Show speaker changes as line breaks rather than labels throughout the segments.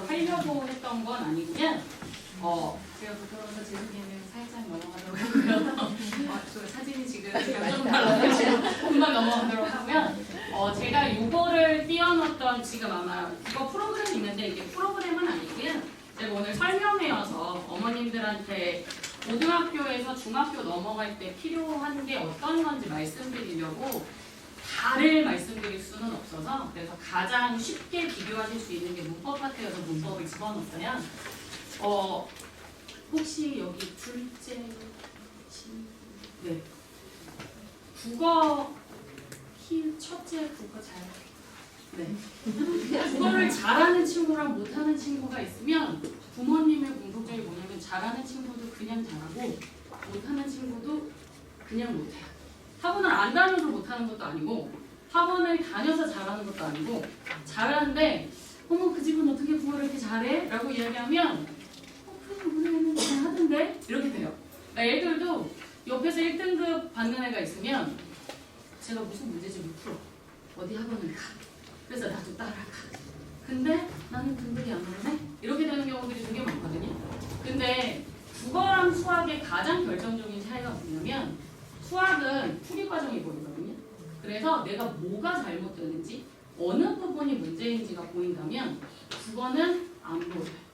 하려고 했던 건 아니고요. 제가 부끄러워서 제수기는 살짝 넘어가도록 하고요. 저 사진이 지금 좀 달라가지고 금방 넘어가도록 하고요. 제가 이거를 띄워놓던 지금 아마 이거 프로그램이 있는데 이게 프로그램은 아니고요. 제가 오늘 설명회여서 어머님들한테 고등학교에서 중학교 넘어갈 때 필요한 게 어떤 건지 말씀드리려고 다를 말씀드릴 수는 없어서 그래서 가장 쉽게 비교하실 수 있는 게 문법 파트여서 문법을 집어넣었어요. 혹시 여기 둘째 네 국어 첫째 국어 잘 네. 국어를 잘하는 친구랑 못하는 친구가 있으면 부모님의 공통점이 뭐냐면 잘하는 친구도 그냥 잘하고 못하는 친구도 그냥 못해요. 학원을 안 다녀서 못하는 것도 아니고 학원을 다녀서 잘하는 것도 아니고 잘하는데 어머 그 집은 어떻게 국어를 이렇게 잘해? 라고 이야기하면 그냥 우리 애는 잘하던데? 이렇게 돼요. 애들도 옆에서 1등급 받는 애가 있으면 제가 무슨 문제집을 풀어 어디 학원을 가 그래서 나도 따라가 근데 나는 등급이 안 오르네? 이렇게 되는 경우들이 되게 많거든요. 근데 국어랑 수학의 가장 결정적인 차이가 뭐냐면 수학은 풀이 과정이 보이거든요. 그래서 내가 뭐가 잘못되는지 어느 부분이 문제인지가 보인다면 국어는 안 보여요.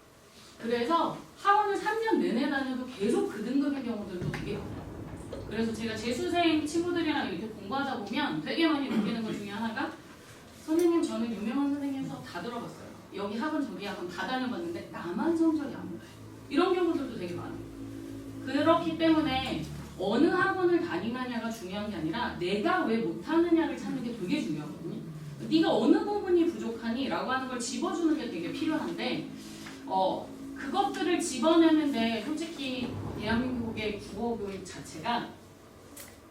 그래서 학원을 3년 내내 다녀도 계속 그 등급인 경우들도 되게 많아요. 그래서 제가 재수생 친구들이랑 이렇게 공부하다 보면 되게 많이 느끼는 것 중에 하나가 선생님 저는 유명한 선생님 수업 다 들어봤어요. 여기 학원 저기 학원 다 다녀봤는데 나만 성적이 안 올라요. 이런 경우들도 되게 많아요. 그렇기 때문에 어느 학원을 다니느냐가 중요한 게 아니라 내가 왜 못하느냐를 찾는 게 되게 중요하거든요. 네가 어느 부분이 부족하니? 라고 하는 걸 집어주는 게 되게 필요한데 그것들을 집어내는데 솔직히 대한민국의 국어교육 자체가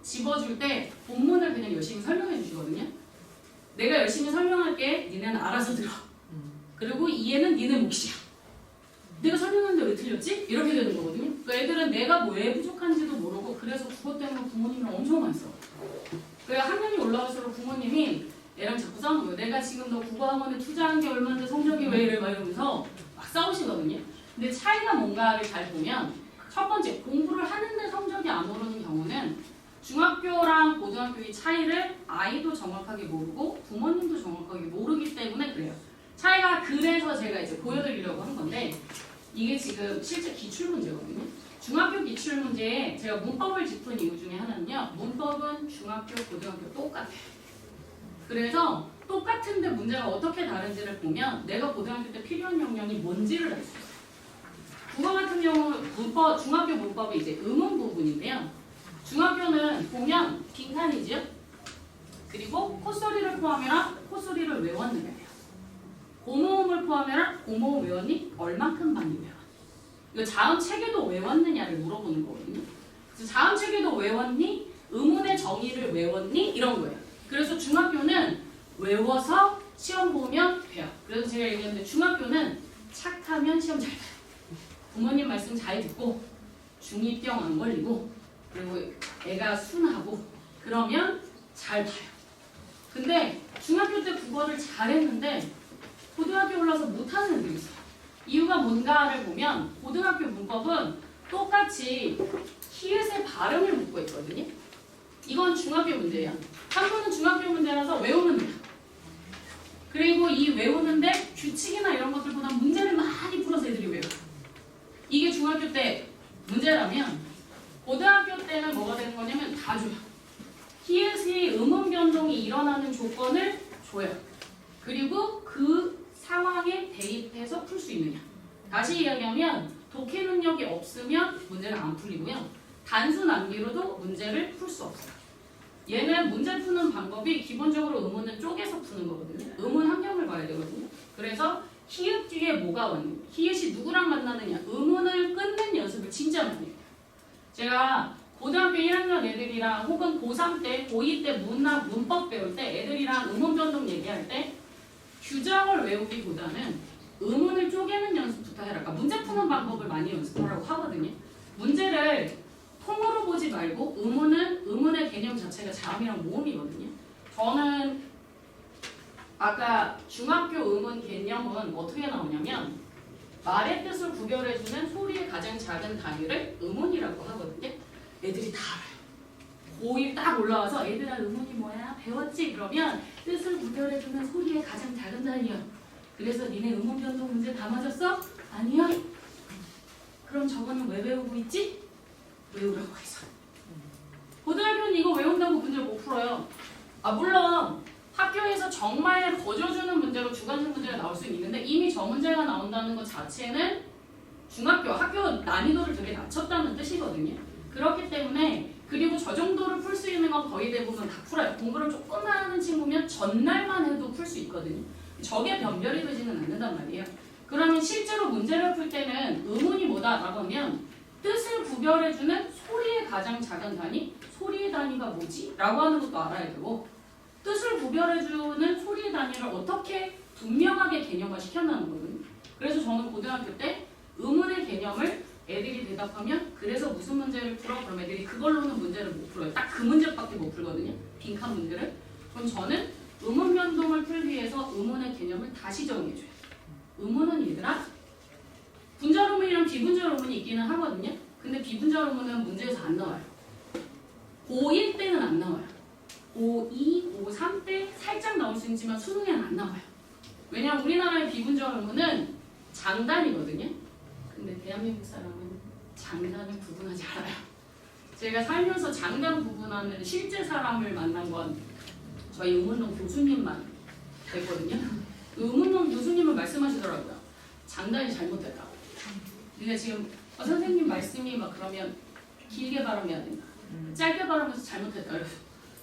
집어줄 때 본문을 그냥 열심히 설명해 주시거든요. 내가 열심히 설명할게 니네는 알아서 들어. 그리고 이해는 니네 몫이야. 내가 설명하는데 왜 틀렸지? 이렇게 되는 거거든요. 그러니까 애들은 내가 왜 부족한지도 모르고 그래서 그것 때문에 부모님이랑 엄청 많이 싸워. 그래서 학년이 올라갈수록 부모님이 애랑 자꾸 싸우는 거예요. 내가 지금 너 국어학원에 투자한 게 얼마인데 성적이 왜 이래? 막 이러면서 막 싸우시거든요. 근데 차이가 뭔가를 잘 보면 첫 번째 공부를 하는데 성적이 안 오르는 경우는 중학교랑 고등학교의 차이를 아이도 정확하게 모르고 부모님도 정확하게 모르기 때문에 그래요. 차이가 그래서 제가 이제 보여드리려고 한 건데 이게 지금 실제 기출문제거든요. 중학교 기출문제에 제가 문법을 짚은 이유 중에 하나는요. 문법은 중학교, 고등학교 똑같아요. 그래서 똑같은데 문제가 어떻게 다른지를 보면 내가 고등학교 때 필요한 역량이 뭔지를 알 수 있어요. 국어 같은 경우 문법, 중학교 문법이 이제 음운 부분인데요. 중학교는 보면 빈칸이죠. 그리고 콧소리를 포함해라 콧소리를 외웠느냐예요. 고모음을 포함해라 고모음 외웠니? 얼만큼 많이 외웠니? 이거 자음 체계도 외웠느냐를 물어보는 거거든요. 그래서 자음 체계도 외웠니? 음운의 정의를 외웠니? 이런 거예요. 그래서 중학교는 외워서 시험 보면 돼요. 그래서 제가 얘기했는데 중학교는 착하면 시험 잘 봐요. 부모님 말씀 잘 듣고 중2병 안 걸리고 그리고 애가 순하고 그러면 잘 봐요. 근데 중학교 때 국어를 잘했는데 고등학교 올라서 못하는 애들이 있어요. 이유가 뭔가를 보면 고등학교 문법은 똑같이 히읗의 발음을 묻고 있거든요. 이건 중학교 문제예요. 한국은 중학교 문제라서 외우면 돼요. 그리고 이 외우는데 규칙이나 이런 것들보다 문제를 많이 풀어서 애들이 외워요. 이게 중학교 때 문제라면 고등학교 때는 뭐가 되는 거냐면 다 줘요. 히읗의 음운 변동이 일어나는 조건을 줘요. 그리고 그 상황에 대입해서 풀 수 있느냐. 다시 이야기하면 독해 능력이 없으면 문제를 안 풀리고요. 단수 남기로도 문제를 풀 수 없어요. 얘는 문제 푸는 방법이 기본적으로 음운은 쪼개서 푸는 거거든요. 음운 환경을 봐야 되거든요. 그래서 히읗 뒤에 뭐가 왔느냐. 히읗이 누구랑 만나느냐. 음운을 끊는 연습을 진짜 많이 해요. 제가 고등학교 1학년 애들이랑 혹은 고3 때, 고2 때 문법 배울 때 애들이랑 음운 변동 얘기할 때 규정을 외우기보다는 음운을 쪼개는 연습부터 해라. 그러니까 문제 푸는 방법을 많이 연습하라고 하거든요. 문제를 통으로 보지 말고 음운의 개념 자체가 자음이랑 모음이거든요. 저는 아까 중학교 음운 개념은 어떻게 나오냐면 말의 뜻을 구별해주는 소리의 가장 작은 단위를 음운이라고 하거든요. 애들이 다 알아요. 고1 딱 올라와서 애들아 음운이 뭐야? 배웠지? 그러면 뜻을 구별해주는 소리의 가장 작은 단위야. 그래서 니네 음운 변동 문제 다 맞았어? 아니야? 그럼 저거는 왜 외우고 있지? 외우라고 해서. 고등학교는 이거 외운다고 문제를 못 풀어요. 물론 학교에서 정말 거저주는 문제로 주관식 문제가 나올 수 있는데 이미 저 문제가 나온다는 것 자체는 중학교, 학교 난이도를 되게 낮췄다는 뜻이거든요. 그렇기 때문에 그리고 저 정도를 풀 수 있는 건 거의 대부분 다 풀어요. 공부를 조금만 하는 친구면 전날만 해도 풀 수 있거든요. 저게 변별이 되지는 않는단 말이에요. 그러면 실제로 문제를 풀 때는 의문이 뭐다라고 하면 뜻을 구별해주는 소리의 가장 작은 단위, 소리의 단위가 뭐지? 라고 하는 것도 알아야 되고 뜻을 구별해주는 소리의 단위를 어떻게 분명하게 개념화 시켜나는 거거든요. 그래서 저는 고등학교 때 의문의 개념을 애들이 대답하면 그래서 무슨 문제를 풀어? 그럼 애들이 그걸로는 문제를 못 풀어요. 딱 그 문제밖에 못 풀거든요. 빈칸 문제를. 그럼 저는 의문 변동을 풀기 위해서 의문의 개념을 다시 정해줘요. 의문은 얘들아 분절 의문이랑 비분절 의문이 있기는 하거든요. 근데 비분절 의문은 문제에서 안 나와요. 고1 때는 안 나와요. 고2, 고3 때 살짝 나올 수 있지만 수능에는 안 나와요. 왜냐하면 우리나라의 비분절 의문은 장단이거든요. 근데 대한민국 사람은 장단을 구분하지 않아요. 제가 살면서 장단 구분하는 실제 사람을 만난 건 저희 의문동 교수님만 됐거든요. 의문동 교수님은 말씀하시더라고요. 장단이 잘못됐다고. 그러니까 지금 선생님 말씀이 막 그러면 길게 발음해야 된다. 짧게 발음해서 잘못했다. 그래서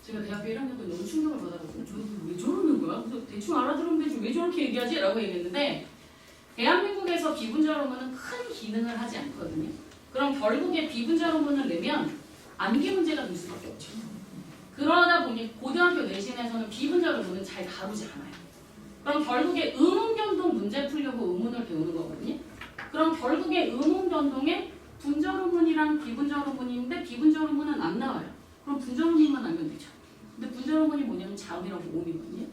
제가 대학교 1학년 때 너무 충격을 받아가지고 왜 저러는 거야? 그래서 대충 알아들으면 되지 왜 저렇게 얘기하지? 라고 얘기했는데 대한민국에서 비분절 의문은 큰 기능을 하지 않거든요. 그럼 결국에 비분절 의문을 내면 암기 문제가 될 수밖에 없죠. 그러다 보니 고등학교 내신에서는 비분절 의문은 잘 다루지 않아요. 그럼 결국에 의문 변동 문제 풀려고 의문을 배우는 거거든요. 그럼 결국에 의문 변동에 분절 의문이랑 비분절 의문이 있는데 비분절 의문은 안 나와요. 그럼 분절 의문만 알면 되죠. 근데 분절 의문이 뭐냐면 자음이랑 모음이거든요.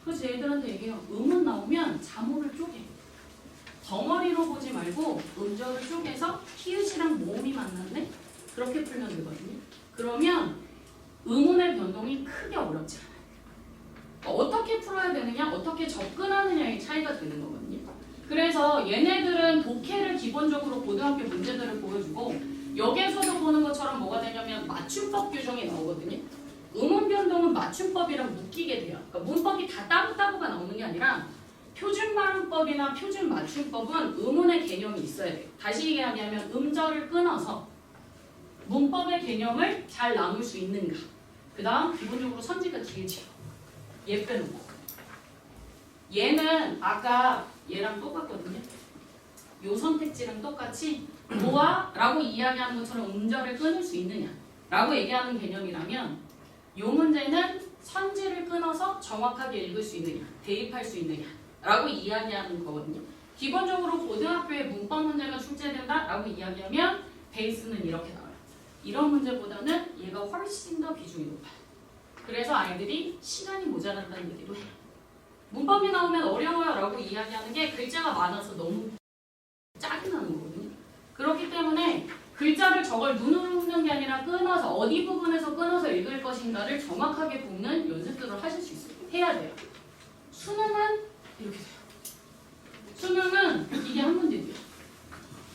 그래서 애들한테 얘기해요. 의문 나오면 자모를 쪼개. 덩어리로 보지 말고 음절을 쪼개서 히읗이랑 모음이 만났네? 그렇게 풀면 되거든요. 그러면 의문의 변동이 크게 어렵지 않아요. 어떻게 풀어야 되느냐, 어떻게 접근하느냐의 차이가 되는 거거든요. 그래서 얘네들은 독해를 기본적으로 고등학교 문제들을 보여주고 여기에서도 보는 것처럼 뭐가 되냐면 맞춤법 규정이 나오거든요. 의문 변동은 맞춤법이랑 묶이게 돼요. 그러니까 문법이 다 따로따로가 나오는 게 아니라 표준 발음법이나 표준 맞춤법은 의문의 개념이 있어야 돼요. 다시 얘기하면 음절을 끊어서 문법의 개념을 잘 나눌 수 있는가. 그 다음 기본적으로 선지가 길지요. 얘 빼놓고. 얘는 아까 얘랑 똑같거든요. 요 선택지랑 똑같이 뭐와? 라고 이야기하는 것처럼 음절을 끊을 수 있느냐 라고 얘기하는 개념이라면 요 문제는 선지를 끊어서 정확하게 읽을 수 있느냐 대입할 수 있느냐 라고 이야기하는 거거든요. 기본적으로 고등학교에 문법 문제가 출제된다 라고 이야기하면 베이스는 이렇게 나와요. 이런 문제보다는 얘가 훨씬 더 비중이 높아요. 그래서 아이들이 시간이 모자란다는 얘기도 해요. 문법이 나오면 어려워요 라고 이야기하는 게 글자가 많아서 너무 짜증나는 거거든요. 그렇기 때문에 글자를 저걸 눈으로 읽는 게 아니라 끊어서 어디 부분에서 끊어서 읽을 것인가를 정확하게 보는 연습들을 하실 수 있어요. 해야 돼요. 수능은 이렇게 돼요. 수능은 이게 한 문제돼요.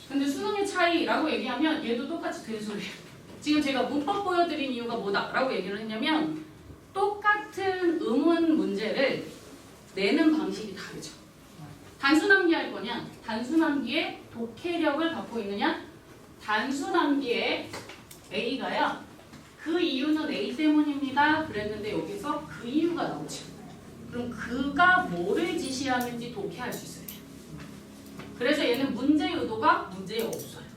근데 수능의 차이라고 얘기하면 얘도 똑같이 되는 소리예요. 지금 제가 문법 보여드린 이유가 뭐다 라고 얘기를 했냐면 똑같은 의문 문제를 내는 방식이 다르죠. 단순암기 할 거냐? 단순암기에 독해력을 갖고 있느냐? 단순암기에 A가요. 그 이유는 A 때문입니다. 그랬는데 여기서 그 이유가 나오죠. 그럼 그가 뭐를 지시하는지 독해할 수 있어요. 그래서 얘는 문제의 의도가 문제에 없어요.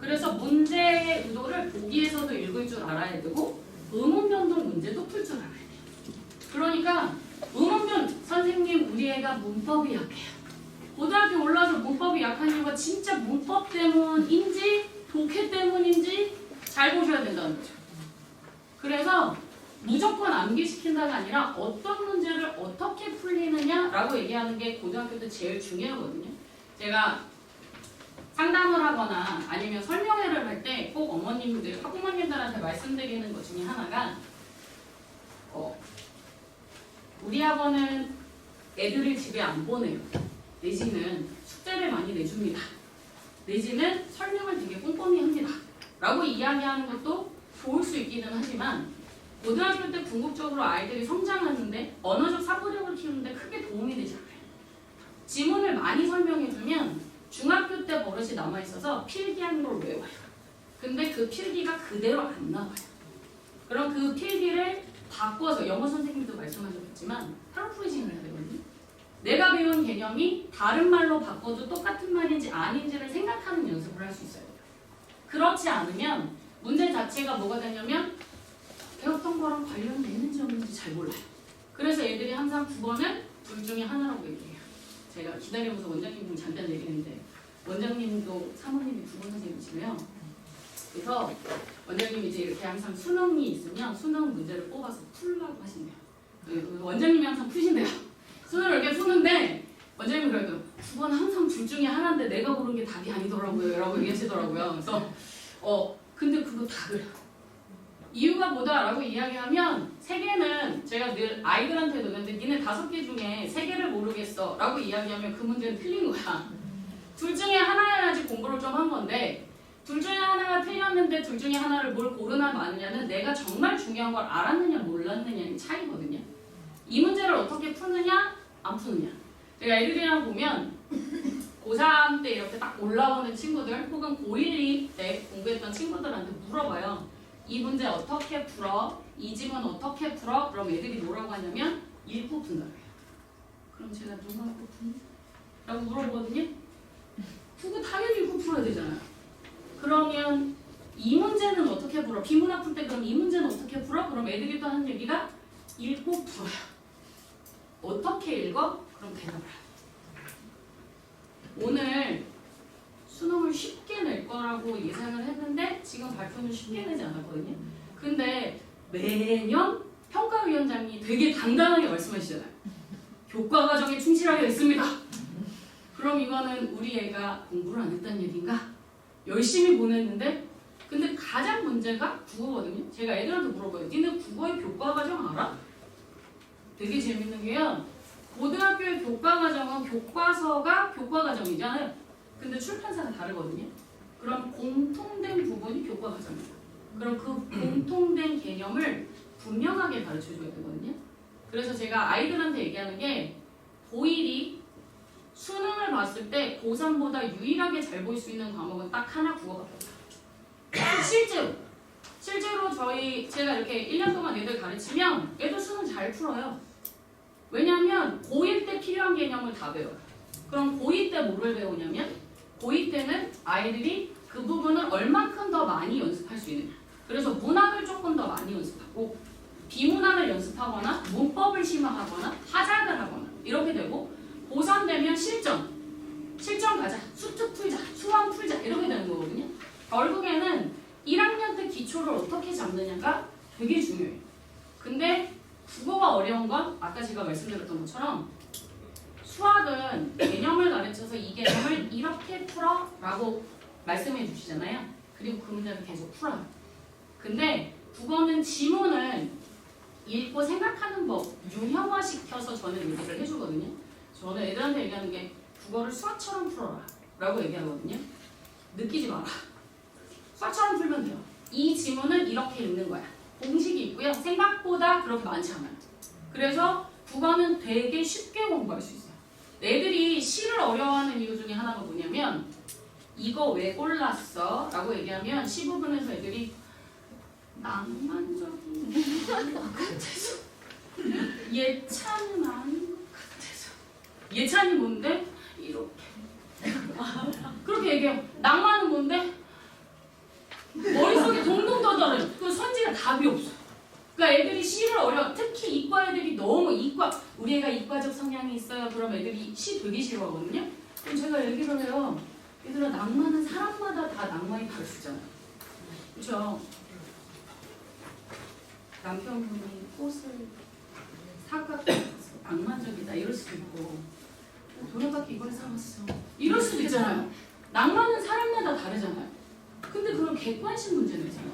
그래서 문제의 의도를 보기에서도 읽을 줄 알아야 되고 의문 변동 문제도 풀 줄 알아야 돼요. 그러니까 의문 변동 선생님 우리 애가 문법이 약해요. 고등학교 올라서 문법이 약한 이유가 진짜 문법 때문인지 독해 때문인지 잘 보셔야 된다는 거죠. 그래서 무조건 암기시킨다가 아니라 어떤 문제를 어떻게 풀리느냐라고 얘기하는 게 고등학교 때 제일 중요하거든요. 제가 상담을 하거나 아니면 설명회를 할 때 꼭 어머님들, 학부모님들한테 말씀드리는 것 중에 하나가 우리 학원은 애들을 집에 안 보내요. 내지는 숙제를 많이 내줍니다. 내지는 설명을 되게 꼼꼼히 합니다. 라고 이야기하는 것도 좋을 수 있기는 하지만 고등학교 때 궁극적으로 아이들이 성장하는데 언어적 사고력을 키우는데 크게 도움이 되지 않아요. 지문을 많이 설명해주면 중학교 때 버릇이 남아있어서 필기한 걸 외워요. 근데 그 필기가 그대로 안 나와요. 그럼 그 필기를 바꿔서 영어 선생님도 말씀하셨겠지만 패러프레이징을 해야 되거든요. 내가 배운 개념이 다른 말로 바꿔도 똑같은 말인지 아닌지를 생각하는 연습을 할 수 있어요. 그렇지 않으면 문제 자체가 뭐가 되냐면 배웠던 거랑 관련되는지 없는지 잘 몰라요. 그래서 애들이 항상 9번은 둘 중에 하나라고 얘기해요. 제가 기다리면서 원장님 잠깐 얘기했는데 원장님도 사모님이 9번 선생님이시고요. 그래서 원장님이 이제 이렇게 항상 수능이 있으면 수능 문제를 뽑아서 풀라고 하신대요. 원장님이 항상 푸신대요. 수능을 이렇게 푸는데 원장님이 그래도 9번 항상 둘 중에 하나인데 내가 고른 게 답이 아니더라고요 라고 얘기하시더라고요. 그래서 근데 그거 다 그래요. 이유가 뭐다 라고 이야기하면 3개는 제가 늘 아이들한테도 근데 니네 5개 중에 3개를 모르겠어 라고 이야기하면 그 문제는 틀린 거야. 둘 중에 하나여야지 공부를 좀 한 건데 둘 중에 하나가 틀렸는데 둘 중에 하나를 뭘 고르나 마느냐는 내가 정말 중요한 걸 알았느냐 몰랐느냐의 차이거든요. 이 문제를 어떻게 푸느냐 안 푸느냐. 제가 애들이랑 보면 고3 때 이렇게 딱 올라오는 친구들 혹은 고1, 2 때 공부했던 친구들한테 물어봐요. 이 문제 어떻게 풀어? 이 지문 어떻게 풀어? 그럼 애들이 뭐라고 하냐면 읽고 푼다고 해요. 그럼 제가 누가 읽고 푸니? 라고 물어보거든요. 그거 당연히 읽고 풀어야 되잖아요. 그러면 이 문제는 어떻게 풀어? 비문학 풀 때 그럼 이 문제는 어떻게 풀어? 그럼 애들이 또 하는 얘기가 읽고 풀어요. 어떻게 읽어? 그럼 대답을 해요. 오늘 수능을 쉽게 낼 거라고 예상을 했는데 지금 발표는 쉽게 내지 않았거든요. 근데 매년 평가위원장이 되게 당당하게 말씀하시잖아요. 교과 과정에 충실하게 했습니다. 그럼 이거는 우리 애가 공부를 안 했다는 얘기인가? 열심히 보냈는데 근데 가장 문제가 국어거든요. 제가 애들한테 물어봐요. 니네 국어의 교과 과정 알아? 되게 재밌는 게요. 고등학교의 교과 과정은 교과서가 교과 과정이잖아요. 근데 출판사가 다르거든요. 그럼 공통된 부분이 교과 과정이에요. 그럼 그 공통된 개념을 분명하게 가르쳐줘야 되거든요. 그래서 제가 아이들한테 얘기하는 게 고1이 수능을 봤을 때 고3보다 유일하게 잘 볼 수 있는 과목은 딱 하나 국어밖에 없어요. 실제로 제가 이렇게 1년 동안 애들 가르치면 애들 수능 잘 풀어요. 왜냐하면 고1 때 필요한 개념을 다 배워요. 그럼 고2 때 뭐를 배우냐면 고2 때는 아이들이 그 부분을 얼만큼 더 많이 연습할 수 있느냐. 그래서 문학을 조금 더 많이 연습하고 비문학을 연습하거나 문법을 심화하거나 하작을 하거나 이렇게 되고 고3 되면 실전 가자, 수특 풀자, 수학 풀자 이렇게 되는 거거든요. 결국에는 1학년 때 기초를 어떻게 잡느냐가 되게 중요해요. 근데 국어가 어려운 건 아까 제가 말씀드렸던 것처럼 수학은 개념을 가르쳐서 이 개념을 이렇게 풀어 라고 말씀해 주시잖아요. 그리고 그 문제를 계속 풀어요. 근데 국어는 지문을 읽고 생각하는 법 유형화시켜서 저는 얘기를 해주거든요. 저는 애들한테 얘기하는 게 국어를 수학처럼 풀어라 라고 얘기하거든요. 느끼지 마라. 수학처럼 풀면 돼요. 이 지문은 이렇게 읽는 거야. 공식이 있고요. 생각보다 그렇게 많지 않아요. 그래서 국어는 되게 쉽게 공부할 수 있어요. 애들이 시를 어려워하는 이유 중에 하나가 뭐냐면 이거 왜 골랐어? 라고 얘기하면 시 부분에서 애들이 낭만적인 것 같아서 예찬은 아닌 것 같아서 예찬이 뭔데? 이렇게 그렇게 얘기해요. 낭만은 뭔데? 머릿속에 동동 떠다녀요. 그 선지가 답이 없어. 그러니까 애들이 시를 특히 이과 애들이 너무 우리 애가 이과적 성향이 있어요. 그럼 애들이 시 되게 싫어하거든요. 그럼 제가 얘기를 해요. 얘들아 낭만은 사람마다 다 낭만이 다를 수 있잖아요. 그렇죠? 남편분이 꽃을 사갖고 낭만적이다 이럴 수도 있고 돈을 받고 이걸 사왔어 이럴 수도 됐잖아요. 낭만은 사람마다 다르잖아요. 근데 그런 객관식 문제는 있잖아요.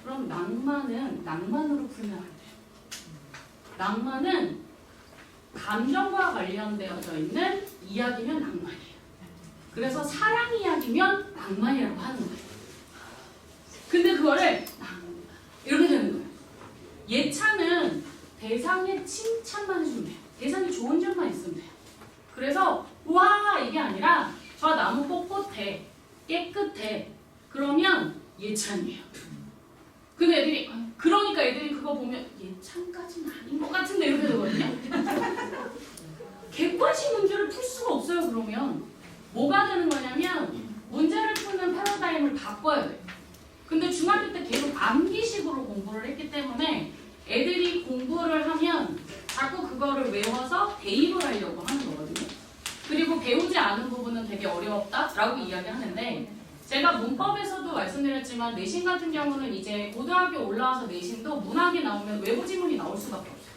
그럼 낭만은 낭만으로 풀면 안 돼요. 낭만은 감정과 관련되어져 있는 이야기면 낭만이에요. 그래서 사랑 이야기면 낭만이라고 하는 거예요. 근데 그거를 이렇게 되는 거예요. 예찬은 대상의 칭찬만 해주면 돼요. 대상이 좋은 점만 있으면 돼요. 그래서 와 이게 아니라 저 나무 꼿꼿해, 깨끗해. 그러면 예찬이에요. 근데 애들이 그러니까 애들이 그거 보면 예찬까지는 아닌 것 같은데 이렇게 되거든요. 객관식 문제를 풀 수가 없어요. 그러면 뭐가 되는 거냐면 문제를 푸는 패러다임을 바꿔야 돼요. 근데 중학교 때 계속 암기식으로 공부를 했기 때문에 애들이 공부를 하면 자꾸 그거를 외워서 대입을 하려고 하는 거거든요. 그리고 배우지 않은 부분은 되게 어렵다라고 이야기하는데 제가 문법에서도 말씀드렸지만 내신 같은 경우는 이제 고등학교 올라와서 내신도 문학이 나오면 외부 지문이 나올 수밖에 없어요.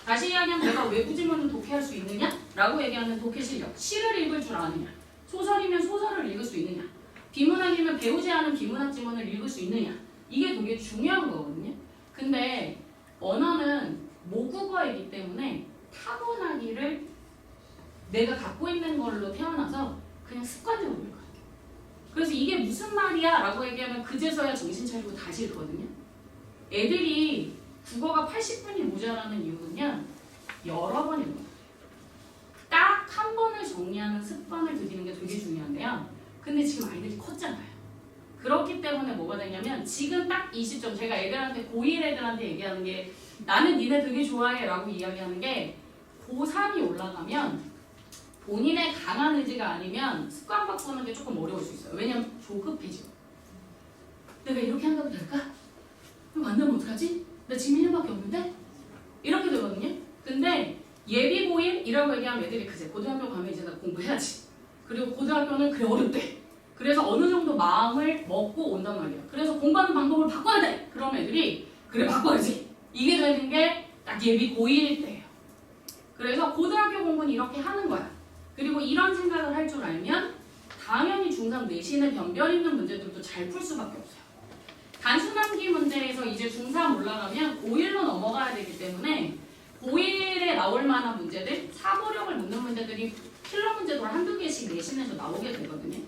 다시 이야기하면 내가 외부 지문을 독해할 수 있느냐? 라고 얘기하는 독해 실력. 시를 읽을 줄 아느냐? 소설이면 소설을 읽을 수 있느냐? 비문학이면 배우지 않은 비문학 지문을 읽을 수 있느냐? 이게 되게 중요한 거거든요. 근데 언어는 모국어이기 때문에 타고나기를 내가 갖고 있는 걸로 태어나서 그냥 습관적으로 읽어요. 그래서 이게 무슨 말이야? 라고 얘기하면 그제서야 정신 차리고 다시 읽거든요. 애들이 국어가 80분이 모자라는 이유는요. 여러 번 읽어요. 딱 한 번을 정리하는 습관을 들이는 게 되게 중요한데요. 근데 지금 아이들이 컸잖아요. 그렇기 때문에 뭐가 되냐면 지금 딱 이 시점 제가 애들한테 고1 애들한테 얘기하는 게 나는 니네 되게 좋아해 라고 이야기하는 게 고3이 올라가면 본인의 강한 의지가 아니면 습관 바꾸는 게 조금 어려울 수 있어요. 왜냐면 조급해져. 내가 이렇게 한다고 될까? 이거 안 되면 어떡하지? 나 지금 1년밖에 없는데? 이렇게 되거든요. 근데 예비 고1이라고 얘기하면 애들이 그제 고등학교 가면 이제 나 공부해야지. 그리고 고등학교는 그래 어렵대. 그래서 어느 정도 마음을 먹고 온단 말이야. 그래서 공부하는 방법을 바꿔야 돼. 그럼 애들이 그래 바꿔야지. 이게 되는 게 딱 예비 고1일 때예요. 그래서 고등학교 공부는 이렇게 하는 거야. 그리고 이런 생각을 할 줄 알면 당연히 중3 내신의 변별 있는 문제들도 잘 풀 수밖에 없어요. 단순 암기 문제에서 이제 중3 올라가면 고1로 넘어가야 되기 때문에 고1에 나올 만한 문제들, 사고력을 묻는 문제들이 필러 문제도 한두 개씩 내신에서 나오게 되거든요.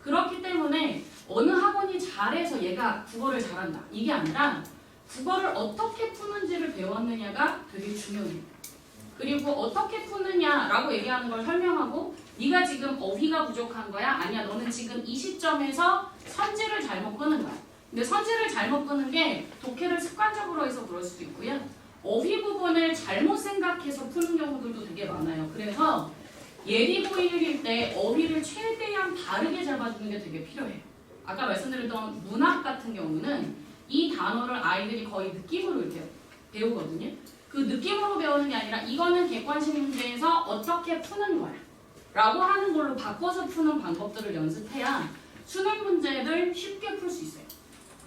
그렇기 때문에 어느 학원이 잘해서 얘가 국어를 잘한다. 이게 아니라 국어를 어떻게 푸는지를 배웠느냐가 되게 중요해요. 그리고 어떻게 푸느냐라고 얘기하는 걸 설명하고 네가 지금 어휘가 부족한 거야? 아니야. 너는 지금 이 시점에서 선지를 잘못 끄는 거야. 근데 선지를 잘못 끄는 게 독해를 습관적으로 해서 그럴 수도 있고요. 어휘 부분을 잘못 생각해서 푸는 경우들도 되게 많아요. 그래서 예비 고1일 때 어휘를 최대한 바르게 잡아주는 게 되게 필요해요. 아까 말씀드렸던 문학 같은 경우는 이 단어를 아이들이 거의 느낌으로 이렇게 배우거든요. 그 느낌으로 배우는 게 아니라 이거는 객관식 문제에서 어떻게 푸는 거야 라고 하는 걸로 바꿔서 푸는 방법들을 연습해야 수능 문제를 쉽게 풀 수 있어요.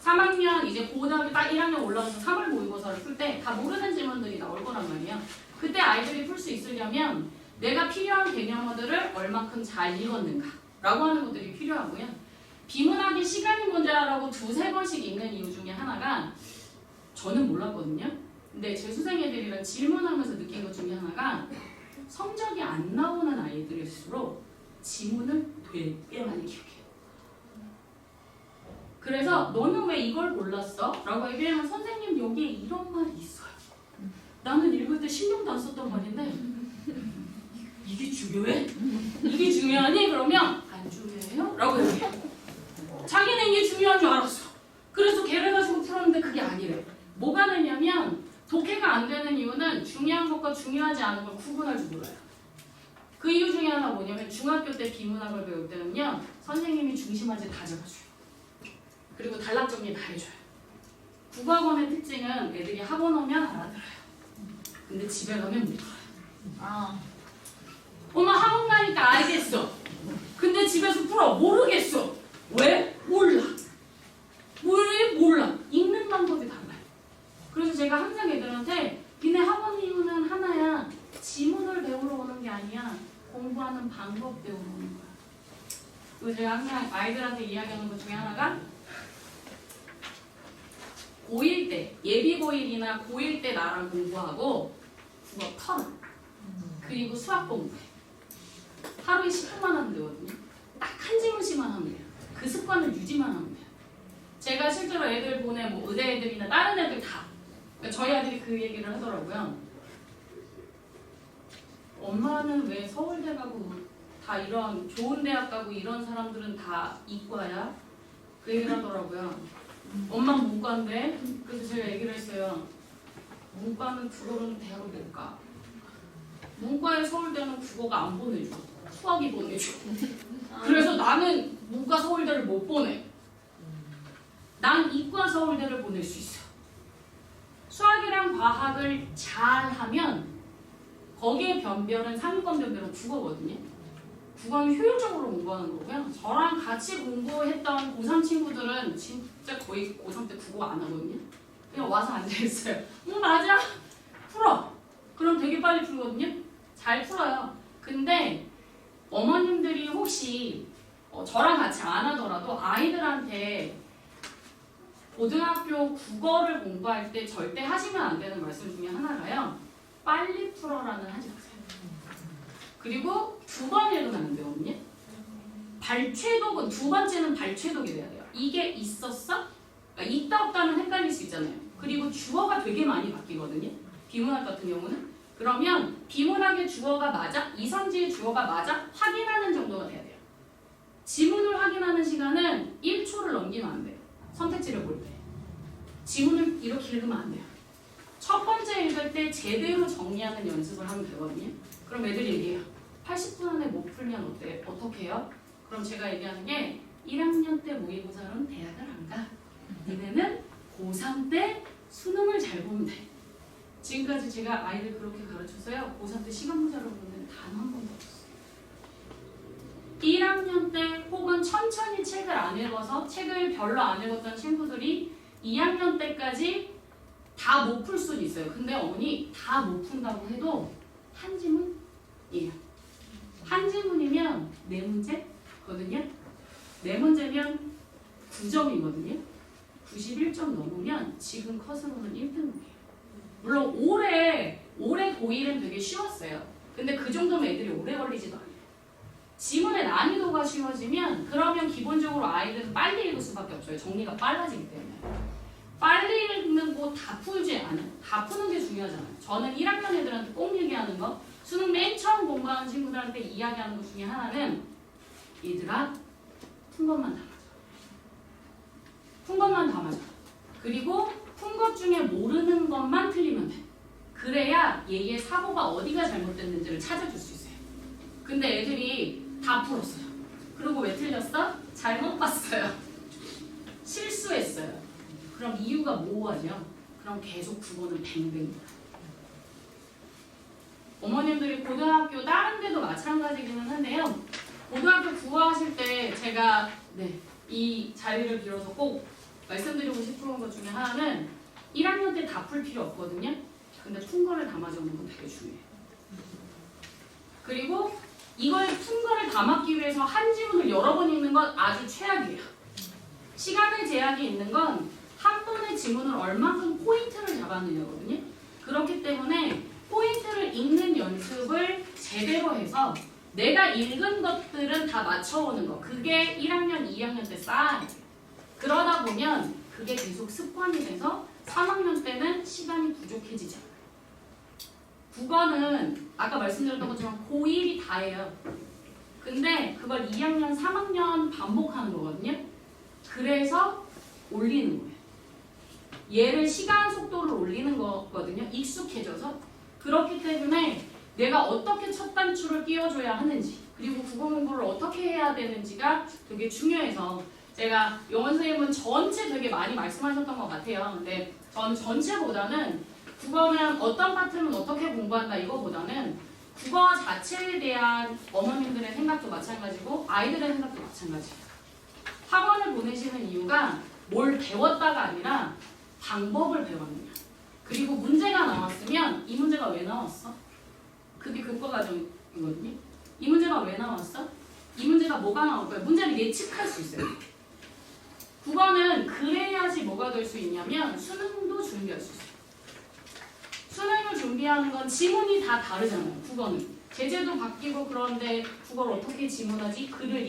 3학년 이제 고등학교 딱 1학년 올라와서 3월 모의고사를 풀 때 다 모르는 질문들이 나올 거란 말이에요. 그때 아이들이 풀 수 있으려면 내가 필요한 개념어들을 얼만큼 잘 읽었는가 라고 하는 것들이 필요하고요. 비문학이 시간이 문제라고 두세 번씩 읽는 이유 중에 하나가 저는 몰랐거든요. 근데 제 수생 애들이랑 질문하면서 느낀 것 중에 하나가 성적이 안 나오는 아이들일수록 지문을 되게 많이 기억해요. 그래서 너는 왜 이걸 골랐어? 라고 얘기하면 선생님 여기에 이런 말이 있어요. 나는 읽을 때 신경도 안 썼던 말인데 이게 중요해? 이게 중요하니? 그러면 안 중요해요? 라고 얘기해요. 자기는 이게 중요한 줄 알았어. 그래서 걔를 가지고 풀었는데 그게 아니래. 뭐가 되냐면 독해가 안 되는 이유는 중요한 것과 중요하지 않은 걸 구분할 줄 몰라요. 그 이유 중에 하나 뭐냐면 중학교 때 비문학을 배울 때는요. 선생님이 중심화제 다 잡아줘요. 그리고 단락 정리 다 해줘요. 국어학원의 특징은 애들이 학원 오면 알아들어요. 근데 집에 가면 못 알아요. 엄마 학원 가니까 알겠어. 근데 집에서 풀어. 모르겠어. 왜? 몰라. 왜? 몰라. 읽는 방법이 달라요. 그래서 제가 항상 애들한테 니네 학원 이유는 하나야. 지문을 배우러 오는 게 아니야. 공부하는 방법 배우러 오는 거야. 그리고 제가 항상 아이들한테 이야기하는 것 중에 하나가 고1 때, 예비 고1이나 고1 때 나랑 공부하고 국어 털어. 그리고 수학 공부해. 하루에 10분만 하면 되거든요. 딱 한 질문씩만 하면 돼요. 그 습관을 유지만 하면 돼요. 제가 실제로 애들 보내 뭐 의대 애들이나 다른 애들 다 그러니까 저희 아들이 그 얘기를 하더라고요. 엄마는 왜 서울대 가고 다 이런 좋은 대학 가고 이런 사람들은 다 이과야? 그 얘기를 하더라고요. 엄마는 문과인데 그래서 제가 얘기를 했어요. 문과는 국어로는 대학을 못 가. 문과에 서울대는 국어가 안 보내줘. 수학이 보내줘. 그래서 나는 문과 서울대를 못 보내. 난 이과 서울대를 보낼 수 있어. 수학이랑 과학을 잘하면 거기에 변별은 상위권 변별은 국어거든요. 국어는 효율적으로 공부하는 거고요. 저랑 같이 공부했던 고3 친구들은 진짜 거의 고3 때 국어 안 하거든요. 그냥 와서 앉아있어요. 맞아. 풀어. 그럼 되게 빨리 풀거든요. 잘 풀어요. 근데 어머님들이 혹시 저랑 같이 안 하더라도 아이들한테 고등학교 국어를 공부할 때 절대 하시면 안 되는 말씀 중에 하나가요. 빨리 풀어라는 하지 마세요. 그리고 두 번 읽으면 안 되거든요. 발췌독은 두 번째는 발췌독이 돼야 돼요. 이게 있었어? 그러니까 있다 없다는 헷갈릴 수 있잖아요. 그리고 주어가 되게 많이 바뀌거든요. 비문학 같은 경우는. 그러면 비문학의 주어가 맞아? 이선지의 주어가 맞아? 확인하는 정도가 돼야 돼요. 지문을 확인하는 시간은 1초를 넘기면 안 돼요. 선택지를 볼 때. 지문을 이렇게 읽으면 안 돼요. 첫 번째 읽을 때 제대로 정리하는 연습을 하면 되거든요. 그럼 애들이 얘기해요. 80분 안에 못 풀면 어때? 어떻게 해요? 그럼 제가 얘기하는 게 1학년 때 모의고사로는 대학을 안 가. 니네는 고3 때 수능을 잘 보면 돼. 지금까지 제가 아이들 그렇게 가르쳐서요. 고3 때 시간문제로 보는 단 한 번도 없었어요. 1학년 때 혹은 천천히 책을 안 읽어서 책을 별로 안 읽었던 친구들이 2학년 때까지 다 못 풀 수는 있어요. 근데 어머니 다 못 푼다고 해도 한 지문이에요. 한 지문이면 4문제거든요. 4문제면 9점이거든요. 91점 넘으면 지금 컷으로는 1등급이에요. 물론 올해 고1은 되게 쉬웠어요. 근데 그 정도면 애들이 오래 걸리지도 않아요. 지문의 난이도가 쉬워지면 그러면 기본적으로 아이들은 빨리 읽을 수밖에 없어요. 정리가 빨라지기 때문에. 빨리 읽는 거 다 풀지 않아요. 다 푸는 게 중요하잖아요. 저는 1학년 애들한테 꼭 얘기하는 거 수능 맨 처음 공부하는 친구들한테 이야기하는 것 중에 하나는 얘들아 푼 것만 담아줘. 푼 것만 담아줘. 그리고 푼 것 중에 모르는 것만 틀리면 돼. 그래야 얘의 사고가 어디가 잘못됐는지를 찾아줄 수 있어요. 근데 애들이 다 풀었어요. 그리고 왜 틀렸어? 잘못 봤어요. 실수했어요. 그럼 이유가 뭐하죠? 그럼 계속 국어는 뱅뱅. 어머님들이 고등학교 다른 데도 마찬가지기는 한데요. 고등학교 국어 하실 때 제가 이 자리를 빌어서 꼭 말씀드리고 싶은 것 중에 하나는 1학년 때 다 풀 필요 없거든요. 근데 푼 거를 담아 적는 건 되게 중요해요. 그리고 이걸 푼 거를 담았기 위해서 한 지문을 여러 번 읽는 건 아주 최악이에요. 시간의 제약이 있는 건 한 번의 지문을 얼만큼 포인트를 잡았느냐거든요. 그렇기 때문에 포인트를 읽는 연습을 제대로 해서 내가 읽은 것들은 다 맞춰오는 거. 그게 1학년, 2학년 때 쌓아야 돼요. 그러다 보면 그게 계속 습관이 돼서 3학년 때는 시간이 부족해지지 않아요. 국어는 아까 말씀드렸던 것처럼 고1이 다예요. 근데 그걸 2학년, 3학년 반복하는 거거든요. 그래서 올리는 거예요. 얘를 시간 속도를 올리는 거거든요. 익숙해져서. 그렇기 때문에 내가 어떻게 첫 단추를 끼워줘야 하는지 그리고 국어 공부를 어떻게 해야 되는지가 되게 중요해서 제가 영원 선생님은 전체 되게 많이 말씀하셨던 것 같아요. 근데 전 전체보다는 국어는 어떤 파트는 어떻게 공부한다 이거보다는 국어 자체에 대한 어머님들의 생각도 마찬가지고 아이들의 생각도 마찬가지예요. 학원을 보내시는 이유가 뭘 배웠다가 아니라 방법을 배웠느냐. 그리고 문제가 나왔으면 이 문제가 왜 나왔어? 그게 교과 과정이거든요. 이 문제가 왜 나왔어? 이 문제가 뭐가 나올까요? 문제를 예측할 수 있어요. 국어는 그래야지 뭐가 될 수 있냐면 수능도 준비할 수 있어요. 수능을 준비하는 건 지문이 다 다르잖아요. 국어는. 제재도 바뀌고 그런데 국어를 어떻게 지문하지? 글을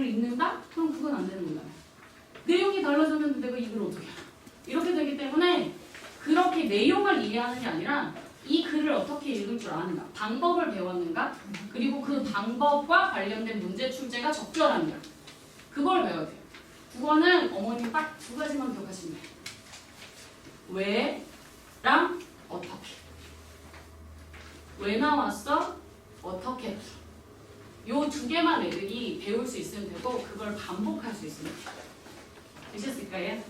읽는다? 그럼 그건 안 되는 거잖아요. 내용이 달라졌는데 내가 이 글을 어떻게 알아? 이렇게 되기 때문에 그렇게 내용을 이해하는 게 아니라 이 글을 어떻게 읽을 줄 아는가, 방법을 배웠는가, 그리고 그 방법과 관련된 문제 출제가 적절한가, 그걸 배워야 돼요. 국어는 어머님 딱 두 가지만 기억하시면 돼요. 왜랑 어떻게. 왜 나왔어? 어떻게 했어? 요 두 개만 애들이 배울 수 있으면 되고 그걸 반복할 수 있으면 돼요. 되셨을까요?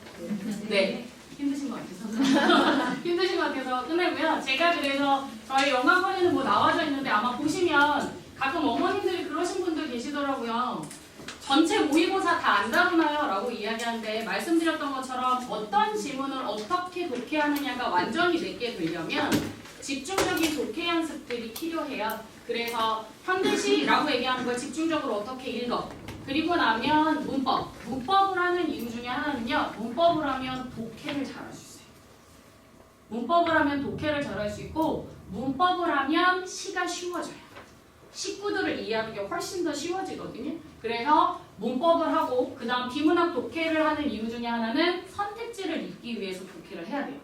네. 힘드신 것 같아서 힘드신 것 같아서 끝내고요. 제가 그래서 저희 영광거리는 뭐 나와져 있는데 아마 보시면 가끔 어머님들이 그러신 분들 계시더라고요. 전체 모의고사 다 안다루나요? 라고 이야기하는데 말씀드렸던 것처럼 어떤 지문을 어떻게 독해하느냐가 완전히 내게 되려면 집중적인 독해 연습들이 필요해요. 그래서 현대시라고 얘기하는 걸 집중적으로 어떻게 읽어. 그리고 나면 문법. 문법을 하는 이유 중에 하나는요. 문법을 하면 독해를 잘할 수 있어요. 문법을 하면 독해를 잘할 수 있고 문법을 하면 시가 쉬워져요. 식구들을 이해하는 게 훨씬 더 쉬워지거든요. 그래서 문법을 하고 그 다음 비문학 독해를 하는 이유 중에 하나는 선택지를 읽기 위해서 독해를 해야 돼요.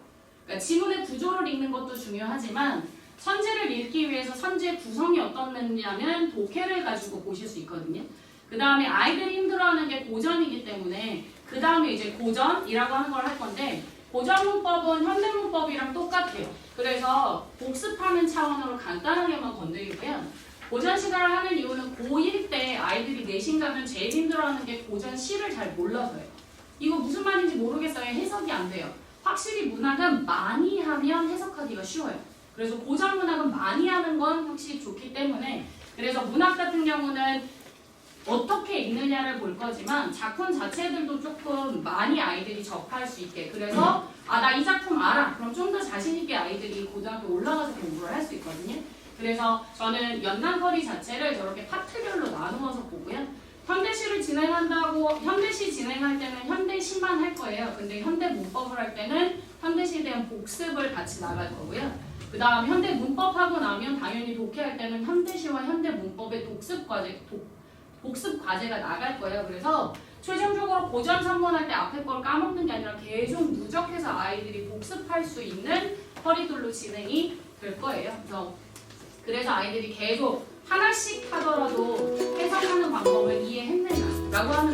그러니까 지문의 구조를 읽는 것도 중요하지만 선지를 읽기 위해서 선지의 구성이 어떻느냐는 독해를 가지고 보실 수 있거든요. 그 다음에 아이들이 힘들어하는 게 고전이기 때문에 그 다음에 이제 고전이라고 하는 걸 할 건데 고전 문법은 현대 문법이랑 똑같아요. 그래서 복습하는 차원으로 간단하게만 건드리고요. 고전 시간을 하는 이유는 고1 때 아이들이 내신 가면 제일 힘들어하는 게 고전 시를 잘 몰라서요. 이거 무슨 말인지 모르겠어요. 해석이 안 돼요. 확실히 문학은 많이 하면 해석하기가 쉬워요. 그래서 고전 문학은 많이 하는 건 확실히 좋기 때문에 그래서 문학 같은 경우는 어떻게 읽느냐를 볼 거지만 작품 자체들도 조금 많이 아이들이 접할 수 있게 그래서 나 이 작품 알아. 그럼 좀 더 자신 있게 아이들이 고등학교 올라가서 공부를 할 수 있거든요. 그래서 저는 연단거리 자체를 저렇게 파트별로 나누어서 보고요. 현대시를 진행한다고 현대시 진행할 때는 현대시만 할 거예요. 근데 현대 문법을 할 때는 현대시에 대한 복습을 같이 나갈 거고요. 그 다음 현대 문법하고 나면 당연히 독해할 때는 현대시와 현대 문법의 복습 과제가 나갈 거예요. 그래서 최종적으로 고전 3번 할 때 앞에 걸 까먹는 게 아니라 계속 누적해서 아이들이 복습할 수 있는 허리돌로 진행이 될 거예요. 그래서 아이들이 계속 하나씩 하더라도 해석하는 방법을 이해했느냐라고 하는